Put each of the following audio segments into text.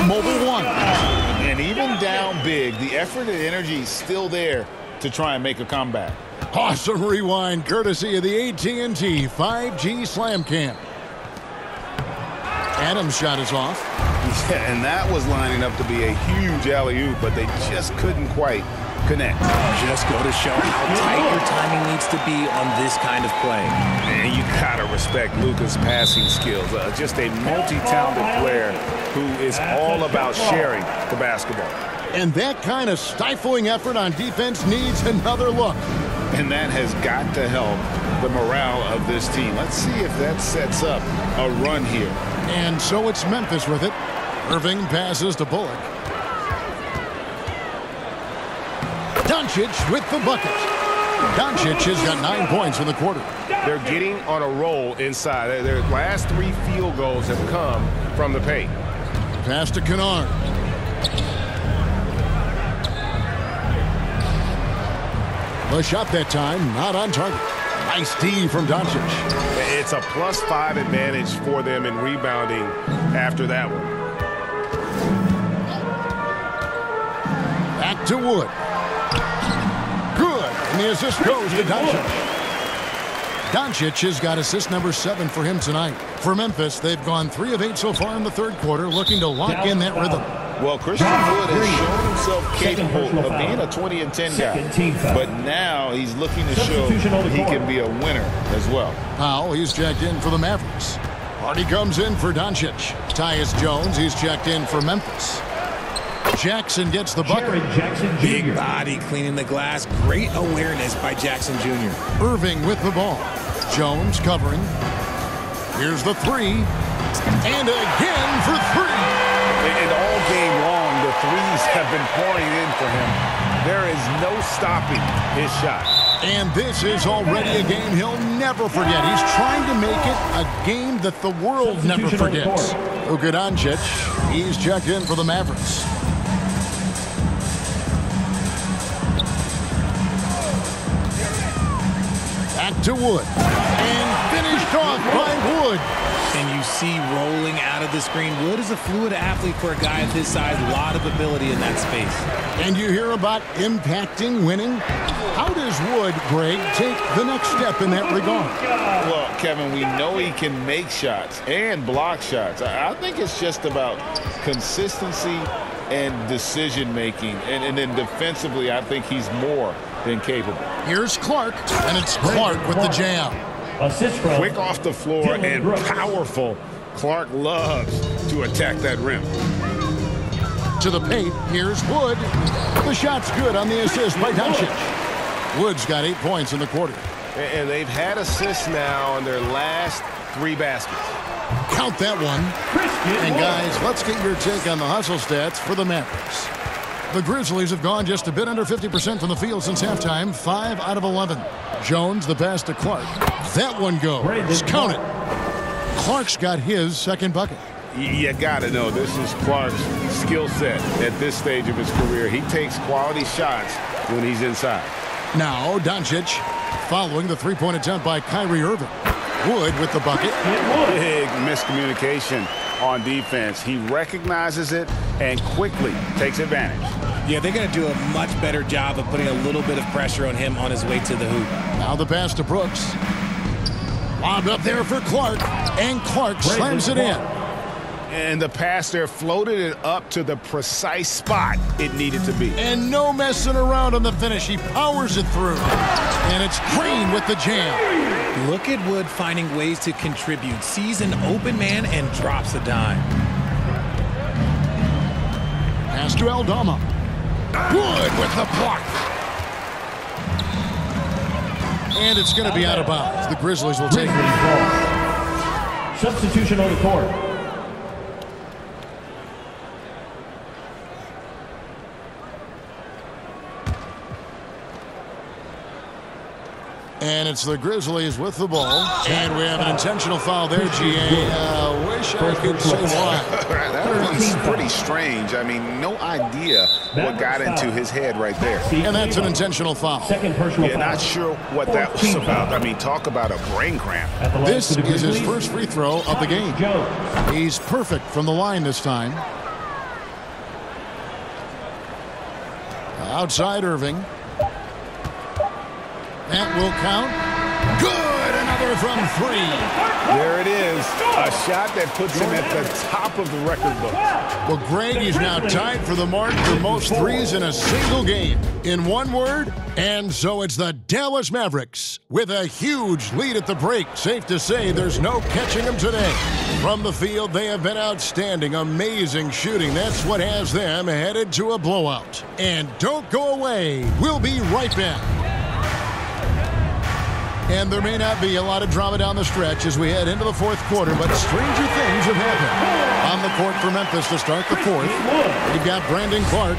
Mobile one. And even down big, the effort and energy is still there to try and make a comeback. Awesome rewind courtesy of the AT&T 5G Slam Cam. Adams' shot is off. Yeah, and that was lining up to be a huge alley-oop, but they just couldn't quite connect. Just go to show how tight your timing needs to be on this kind of play. And you gotta respect Luka's passing skills. Just a multi-talented player who is all about sharing the basketball. And that kind of stifling effort on defense needs another look. And that has got to help the morale of this team. Let's see if that sets up a run here. And so it's Memphis with it. Irving passes to Bullock. Doncic with the bucket. Doncic has got 9 points in the quarter. They're getting on a roll inside. Their last 3 field goals have come from the paint. Pass to Kennard. The shot that time, not on target. Nice D from Doncic. It's a +5 advantage for them in rebounding after that one. Back to Wood. Good. And the assist goes to Doncic. Doncic has got assist number 7 for him tonight. For Memphis, they've gone 3 of 8 so far in the third quarter, looking to lock in that rhythm. Well, Christian Wood has shown himself capable of being a 20 and 10 guy. But now he's looking to show he can be a winner as well. Powell, he's checked in for the Mavericks. Hardy comes in for Doncic. Tyus Jones, he's checked in for Memphis. Jackson gets the bucket. Big body cleaning the glass. Great awareness by Jackson Jr. Irving with the ball. Jones covering. Here's the 3. And again for 3. And all game long, the threes have been pouring in for him. There is no stopping his shot. And this is already a game he'll never forget. He's trying to make it a game that the world never forgets. Luka Doncic, he's checked in for the Mavericks. Back to Wood. And finished off by Wood. And you see rolling out of the screen. Wood is a fluid athlete for a guy of his size. A lot of ability in that space. And you hear about impacting winning. How does Wood, Greg, take the next step in that regard? Well, Kevin, we know he can make shots and block shots. I think it's just about consistency and decision-making. And then defensively, I think he's more than capable. Here's Clark, and it's Clark with the jam. Quick off the floor and powerful. Clark loves to attack that rim. To the paint, here's Wood. The shot's good on the assist by Doncic. Wood's got 8 points in the quarter. And they've had assists now on their last 3 baskets. Count that one. And guys, let's get your take on the hustle stats for the Mavericks. The Grizzlies have gone just a bit under 50% from the field since halftime, 5 out of 11. Jones, the pass to Clark. That one goes. Count it. Clark's got his second bucket. You got to know this is Clark's skill set at this stage of his career. He takes quality shots when he's inside. Now, Doncic following the three-point attempt by Kyrie Irving. Wood with the bucket. Big miscommunication on defense. He recognizes it and quickly takes advantage. Yeah, they're going to do a much better job of putting a little bit of pressure on him on his way to the hoop. Now the pass to Brooks. Lobbed up there for Clark, and Clark slams it in. And the pass there floated it up to the precise spot it needed to be. And no messing around on the finish. He powers it through. And it's Green with the jam. Look at Wood finding ways to contribute. Sees an open man and drops a dime. Pass to Aldama. Wood with the block. And it's going to be out of bounds. The Grizzlies will take it. Substitution on the court. And it's the Grizzlies with the ball. And we have an intentional foul there, G.A. Wish I could say why. That was pretty strange. I mean, no idea what got into his head right there. And that's an intentional foul. Second personal foul. Not sure what that was about. I mean, talk about a brain cramp. This is his first free throw of the game. He's perfect from the line this time. Outside Irving. That will count. Good! Another from 3. There it is. A shot that puts him at the top of the record book. Well, Greg, he's now tied for the mark for most threes in a single game. In one word, and so it's the Dallas Mavericks with a huge lead at the break. Safe to say there's no catching them today. From the field, they have been outstanding, amazing shooting. That's what has them headed to a blowout. And don't go away. We'll be right back. And there may not be a lot of drama down the stretch as we head into the fourth quarter, but stranger things have happened. On the court for Memphis to start the fourth, you've got Brandon Clark,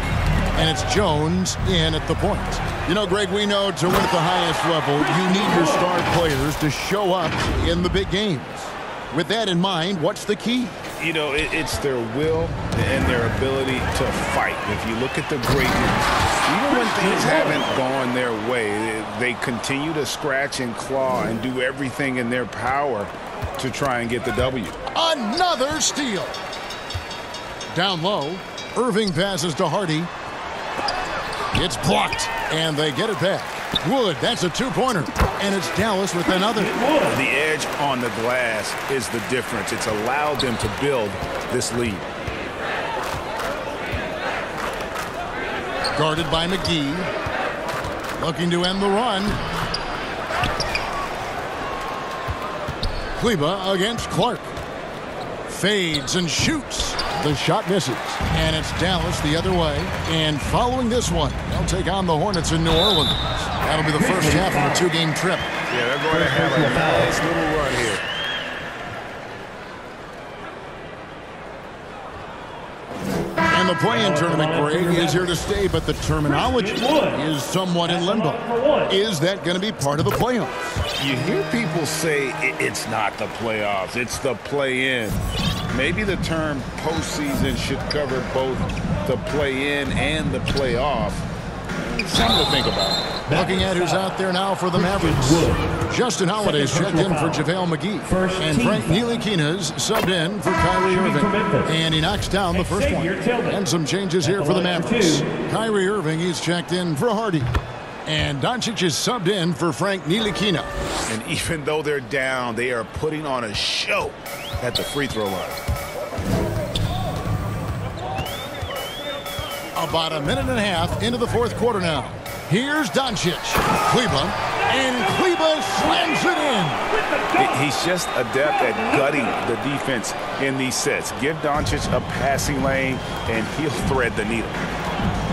and it's Jones in at the point. You know, Greg, we know to win at the highest level, you need your star players to show up in the big games. With that in mind, what's the key? You know, it's their will and their ability to fight. If you look at the great ones, even when things haven't gone their way, they continue to scratch and claw and do everything in their power to try and get the W. Another steal. Down low, Irving passes to Hardy. It's blocked, and they get it back. Wood, that's a two-pointer, and it's Dallas with another. The edge on the glass is the difference. It's allowed them to build this lead. Guarded by McGee. Looking to end the run. Kleber against Clark. Fades and shoots. The shot misses. And it's Dallas the other way. And following this one, they'll take on the Hornets in New Orleans. That'll be the first half of a two-game trip. Yeah, they're going to have a nice little run here. And the play-in tournament, Greg, is here to stay, but the terminology is somewhat in limbo. Is that going to be part of the playoffs? You hear people say it's not the playoffs, it's the play-in. Maybe the term postseason should cover both the play-in and the playoff. Something to think about. Looking at who's out there now for the Mavericks. Justin Holiday's checked in for JaVale McGee. And Frank Ntilikina's subbed in for Kyrie Irving. And he knocks down the first one. And some changes here for the Mavericks. Kyrie Irving, he's checked in for Hardy. And Doncic is subbed in for Frank Ntilikina. And even though they're down, they are putting on a show at the free throw line. About a minute and a half into the fourth quarter now. Here's Doncic. Kleber. And Kleber slams it in. He's just adept at gutting the defense in these sets. Give Doncic a passing lane, and he'll thread the needle.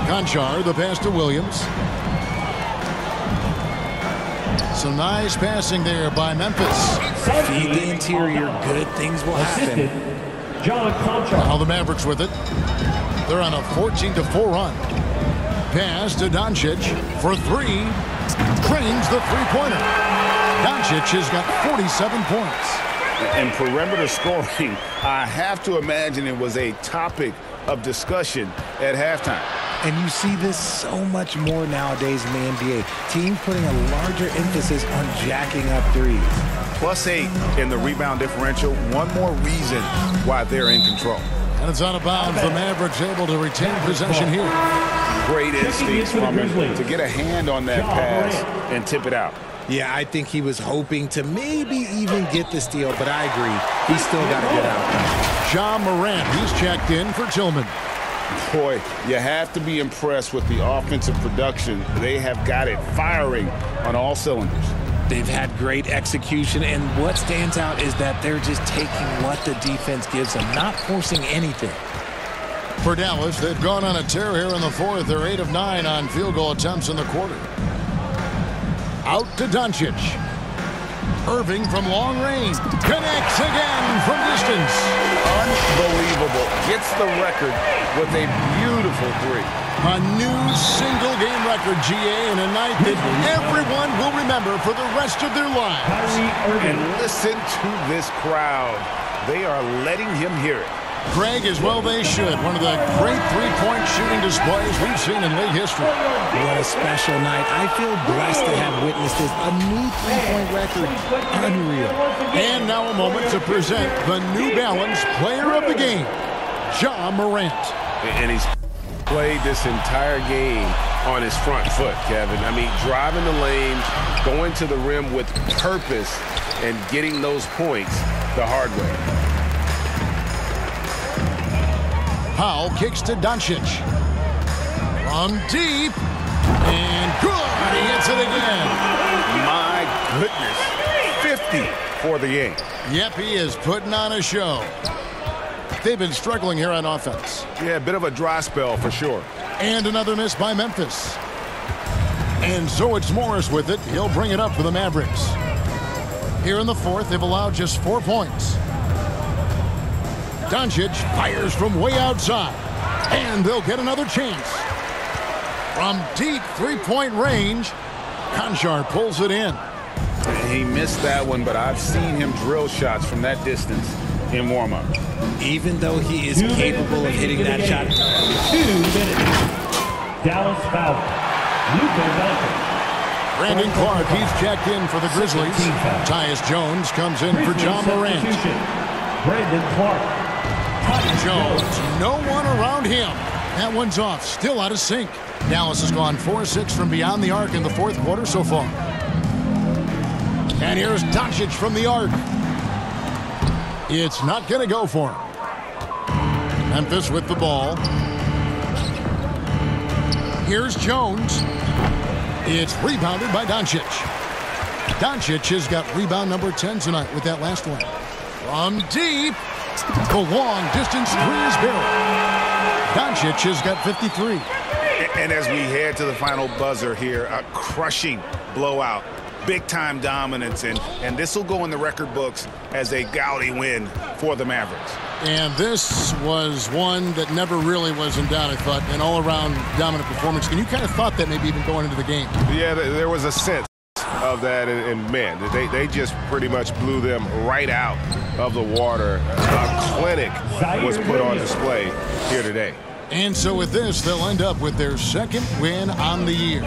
Conchar, the pass to Williams. Some nice passing there by Memphis. Feed the interior, good things will happen. John Conchar. Now the Mavericks with it. They're on a 14-4 run. Pass to Doncic for three. Drains the three-pointer. Doncic has got 47 points. And perimeter scoring, I have to imagine it was a topic of discussion at halftime. And you see this so much more nowadays in the NBA. Teams putting a larger emphasis on jacking up threes. +8 in the rebound differential. One more reason why they're in control. And it's out of bounds. The Mavericks able to retain possession here. Great instincts from him to get a hand on that pass and tip it out. Yeah, I think he was hoping to maybe even get the steal, but I agree. He's still got a good outcome. Ja Morant, he's checked in for Tillman. Boy, you have to be impressed with the offensive production. They have got it firing on all cylinders. They've had great execution, and what stands out is that they're just taking what the defense gives them, not forcing anything. For Dallas, they've gone on a tear here in the fourth. They're 8 of 9 on field goal attempts in the quarter. Out to Doncic. Irving from long range. Connects again from distance. Unbelievable. Gets the record with a beautiful three. A new single-game record, GA, in a night that everyone will remember for the rest of their lives. And listen to this crowd. They are letting him hear it. Greg, as well they should. One of the great three-point shooting displays we've seen in league history. What a special night. I feel blessed to have witnessed this. A new three-point record. Unreal. And now a moment to present the New Balance Player of the Game, Ja Morant. And he's played this entire game on his front foot, Kevin. I mean, driving the lane, going to the rim with purpose, and getting those points the hard way. Powell kicks to Doncic. From deep. And good. He hits it again. My goodness. 50 for the game. Yep, he is putting on a show. They've been struggling here on offense. Yeah, a bit of a dry spell for sure. And another miss by Memphis. And so it's Morris with it. He'll bring it up for the Mavericks. Here in the fourth, they've allowed just 4 points. Doncic fires from way outside. And they'll get another chance. From deep three-point range, Konchar pulls it in. He missed that one, but I've seen him drill shots from that distance in warm-up. Even though he is capable of hitting that shot. 2 minutes. Dallas foul. Luka Doncic. Brandon Clark, he's checked in for the Grizzlies. Tyus Jones comes in for John Morant. Brandon Clark. Jones, no one around him. That one's off, still out of sync. Dallas has gone 4-6 from beyond the arc in the fourth quarter so far. And here's Doncic from the arc. It's not going to go for him. Memphis with the ball. Here's Jones. It's rebounded by Doncic. Doncic has got rebound number 10 tonight with that last one. From deep. The long distance three is good. Doncic has got 53. And as we head to the final buzzer here, a crushing blowout. Big-time dominance, and this will go in the record books as a gaudy win for the Mavericks. And this was one that never really was in doubt, I thought, an all-around dominant performance. And you kind of thought that maybe even going into the game. Yeah, there was a sense of that, and man, they just pretty much blew them right out of the water. A clinic was put on display here today. And so with this, they'll end up with their second win on the year.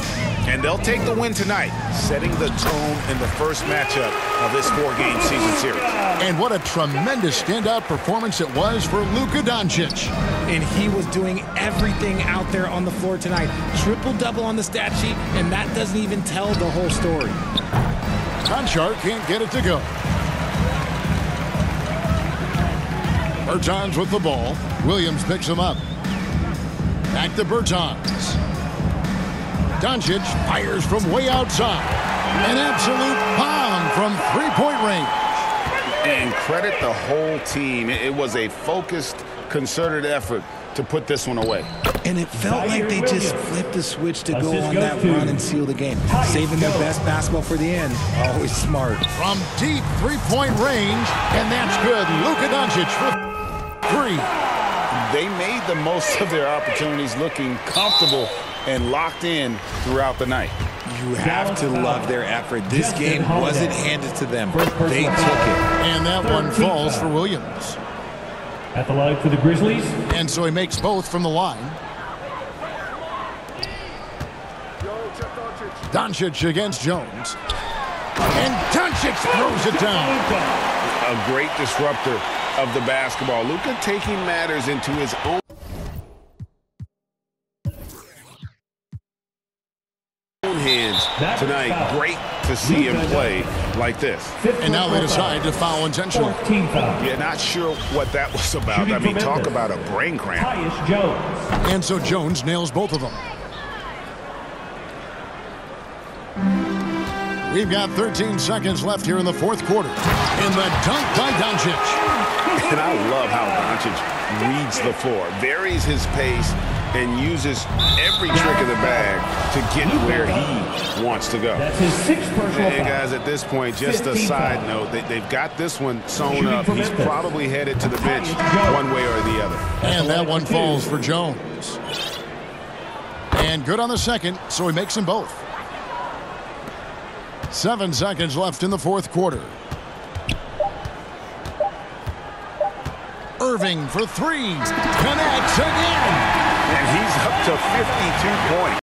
And they'll take the win tonight, setting the tone in the first matchup of this 4-game season series. And what a tremendous standout performance it was for Luka Doncic. And he was doing everything out there on the floor tonight. Triple-double on the stat sheet, and that doesn't even tell the whole story. Konchar can't get it to go. Bertans with the ball. Williams picks him up. Back to Bertans. Doncic fires from way outside. An absolute bomb from three-point range. And credit the whole team. It was a focused, concerted effort to put this one away. And it felt like they just flipped the switch to go on that run and seal the game. Saving their best basketball for the end. Always smart. From deep three-point range, and that's good. Luka Doncic for 3. They made the most of their opportunities, looking comfortable and locked in throughout the night. You have to love their effort. This game wasn't handed to them. They took it. And that one falls for Williams. At the line for the Grizzlies. And so he makes both from the line. Doncic against Jones. And Doncic throws it down. A great disruptor of the basketball. Luka taking matters into his own hands tonight. Great to see him play like this. And now they decide to foul intentionally. Yeah, not sure what that was about. I mean, talk about a brain cramp. Tyus Jones. And so Jones nails both of them. We've got 13 seconds left here in the fourth quarter. In the dunk by Doncic. And I love how Doncic reads the floor, varies his pace, and uses every trick of the bag to get where he wants to go. That's his 6th personal And guys, at this point, just a side note, they've got this one sewn up. He's probably headed to the bench one way or the other. And that one falls for Jones. And good on the second, so he makes them both. 7 seconds left in the fourth quarter. Irving for 3. Connects again. And he's up to 52 points.